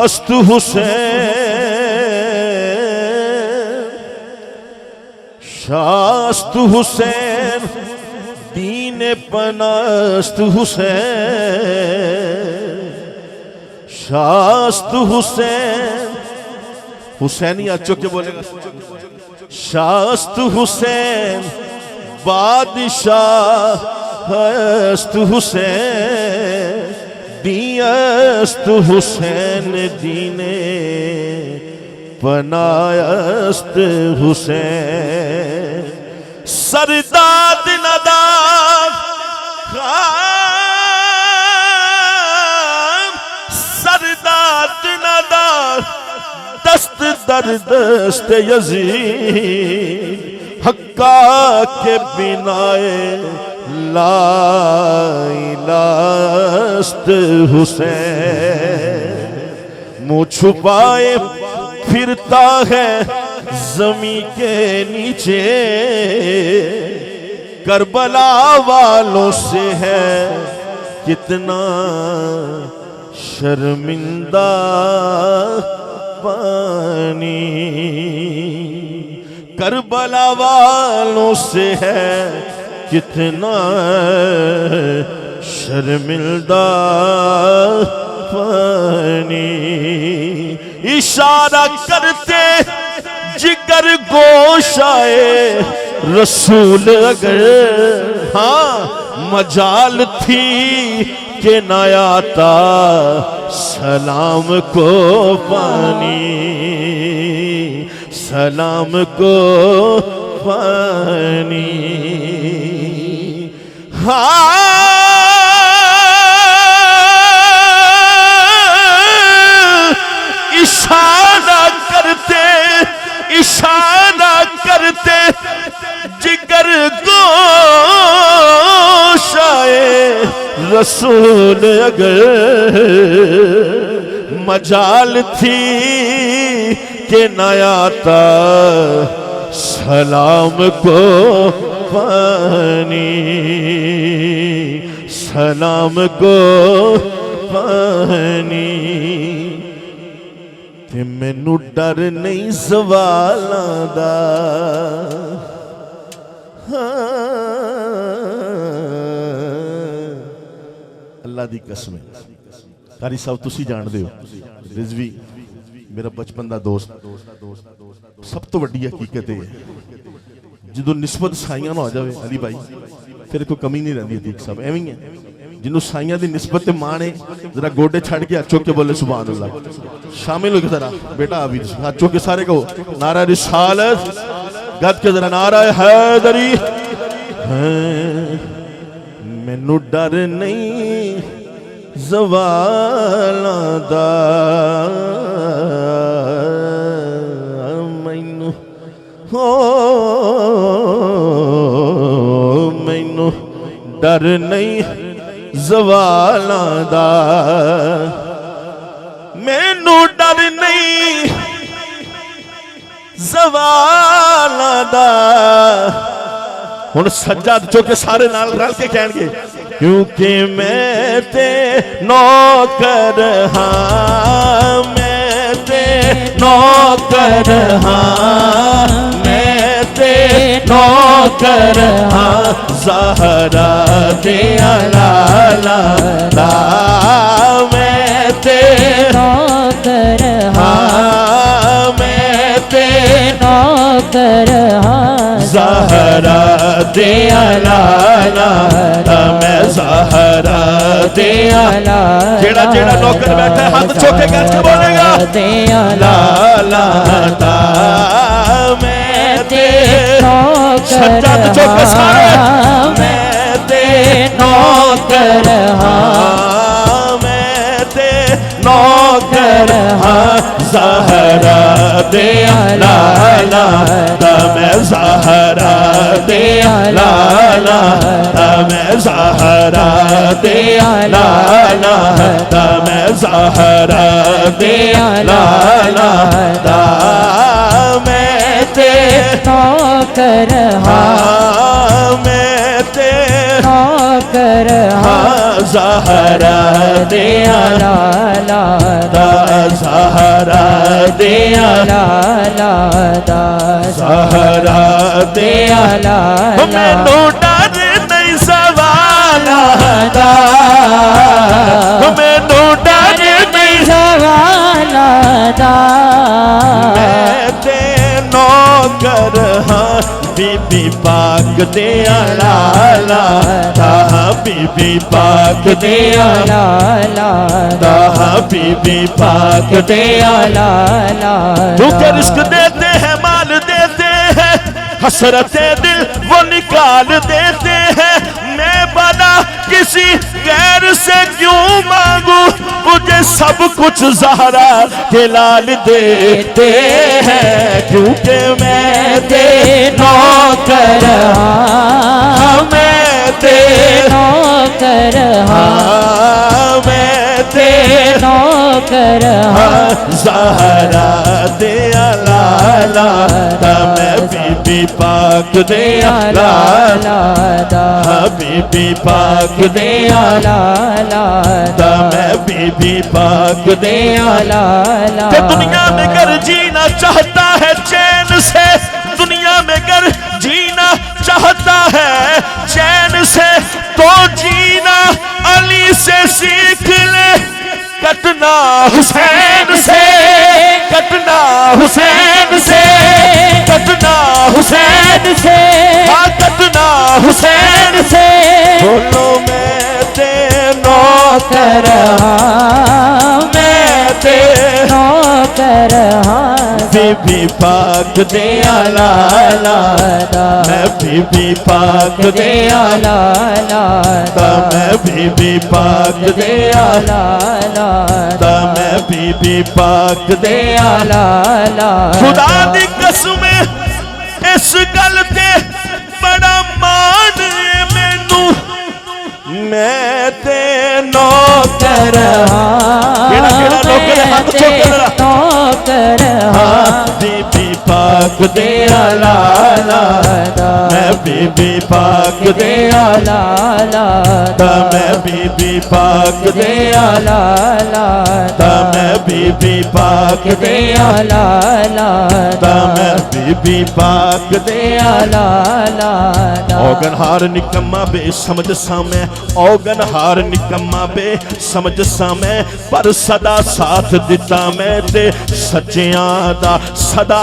अस्तु हुसैन शास्तु हुसैन दीन पनास्तु हुसैन शास्तु हुसैन हुसैनी अच्छो के बोलेगा शास्तु हुसैन बादशाह अस्तु हुसैन दियस्तु हुसैन दीने पनायस्त हुसैन सरदाद नदाद खान सरदाद नदाद दस्त दर दस्त यजीद हक्का के बिनाए लाइलास्त हुसैन मुँह छुपाए फिरता है जमी के नीचे करबला वालों से है कितना शर्मिंदा पानी करबला वालों से है कितना शर्मिंदा पानी इशारा करते जिगर गोशाए रसूल अगर हाँ मजाल थी के न आता सलाम को पानी सलाम को पानी हाँ इशारा करते जिगर गोशाए रसूल अगर मजाल थी के न आता सलाम को पानी सलाम को पानी ते मैनू डर नहीं सवालां दा अल्लाह दी कसम कारी साहब तुसी जानदे हो रिजवी मेरा बचपन दा दोस्त सब तो वड्डी हकीकत है जो निस्बत साइयां ना हो जाए अली भाई फिर कोई कमी नहीं रही अतीक साहब एवं ही है जिन्हों साइयां की निस्बत मान है जरा गोडे छड़ के हाथ चुक के बोले सुभान अल्लाह शामिल हो के जरा बेटा अभी हाथ चुक के सारे कहो नारा रिसालत गद के जरा नारा हैदरी मैनू डर नहीं ज़वालां दा मैनू हो मैनू डर नहीं ज़वालां दा मैनू डर नहीं ज़वालां दा हुण सज्जा चो के सारे नाल रल के कहणगे क्योंकि मैं ते नौकर हाँ मैं ते नौकर हाँ मैं ते नौकर हाँ ज़हरा दे लाला ला मैं ते नौकर हाँ मैं ते नौकर हाँ ज़हरा दे लाला मैं ज़हरा दे लाला जेड़ा जेड़ा नौकर बैठा है हाथ चौके करके बोलेगा दे लाला मैं ते सच्चा चौके सारे मैं ते नौकर हाँ मैं ते नौकर हाँ ज़हरा दे लाला मैं ज़हरा दे लाला मैं ज़हरा दे लाला मैं ज़हरा दे लाला मैं ते नौकर हाँ मैं ते नौकर हाँ ज़हरा दे लाला दा ज़हरा दे लाला ज़हरा दे मैनू डर नहीं सवाला दा मैनू डर नहीं सवाला मैं ते नौकर हाँ बीबी पाक दे लाला दा बीबी पाक दे लाला दा बीबी पाक दे लाला तू के रिस्क देते हैं माल देते हैं हसरते दिल वो निकाल देते हैं मैं बना किसी गैर से क्यों मांगू मुझे सब कुछ ज़हरा के लाल देते हैं क्योंकि मैं ते नौकर मैं ते नौकर मैं ते नौकर ज़हरा दे लाला मैं बीबी पाक दे लाला बीबी पाक दे लाला मैं बीबी पाक दे लाला कि दुनिया में कर जीना चाहता है चैन से दुनिया में कर जीना चाहता है चैन से तो जीना अली से सीख ले कटना हुसैन से कटना हुसैन से कटना हुसैन से हाँ कटना हुसैन से बोलो मैं ते नौकर मैं ते नौकर बीबी पाक दे लाला मैं बीबी पाक दे लाला मैं बीबी पाक दे लाला मैं बीबी पाक दे लाला खुदा दी कसम इस गल ते बड़ा मान है मैनू मैं ते नौकर केड़ा केड़ा नौकर हाथ चुक जरा नौकर बीबी पाक दे लाला मैं बीबी पाक दे लाला मैं बीबी पाक दे लाला मैं बीबी पाक दे लाला मैं बीबी पाक दे लाला औगनहार निकम्मा बे समझ सामै औगनहार निकम्मा बे समझ सामै पर सदा साथ दिता मैं ते सच्चियां दा सदा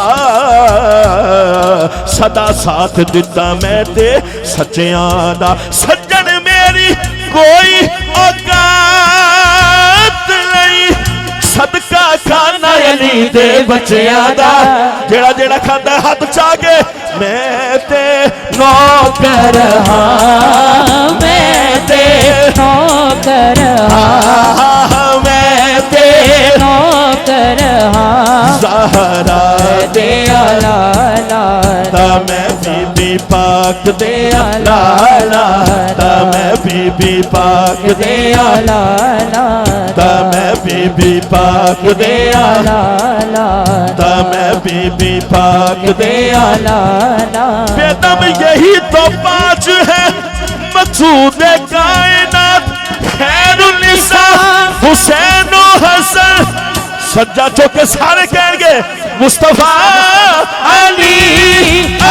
सदा साथ दिता मैं ते सच्चियां दा सज्जन मेरी कोई औकात नहीं सदका खाना अली दे बच्चियां दा जेड़ा जेड़ा खांदा हाथ चाके मैं ते नौकर मैं ते नौकर मैं ते नौकर ज़हरा दे लाला मैं बीबी पाक दे लाला मैं बीबी पाक दे लाला मैं बीबी पाक दे लाला मैं बीबी पाक दे लाला बेदम यही तो पाँच है मकसूद कायनात खैरुन्निसा हुसैन हसन सज्जा चौके सारे कहेंगे मुस्तफा अली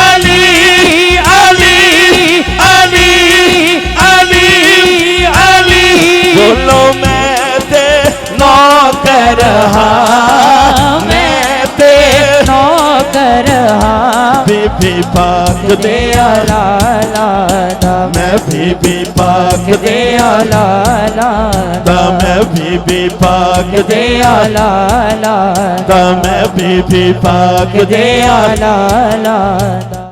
अली अली अली अली अली बोलो मैं ते नौकर मैं ते नौकर बीबी पाक दे लाला मैं बीबी पाक दे लाला मैं बीबी पाक दे लाला मैं बीबी पाक दे लाला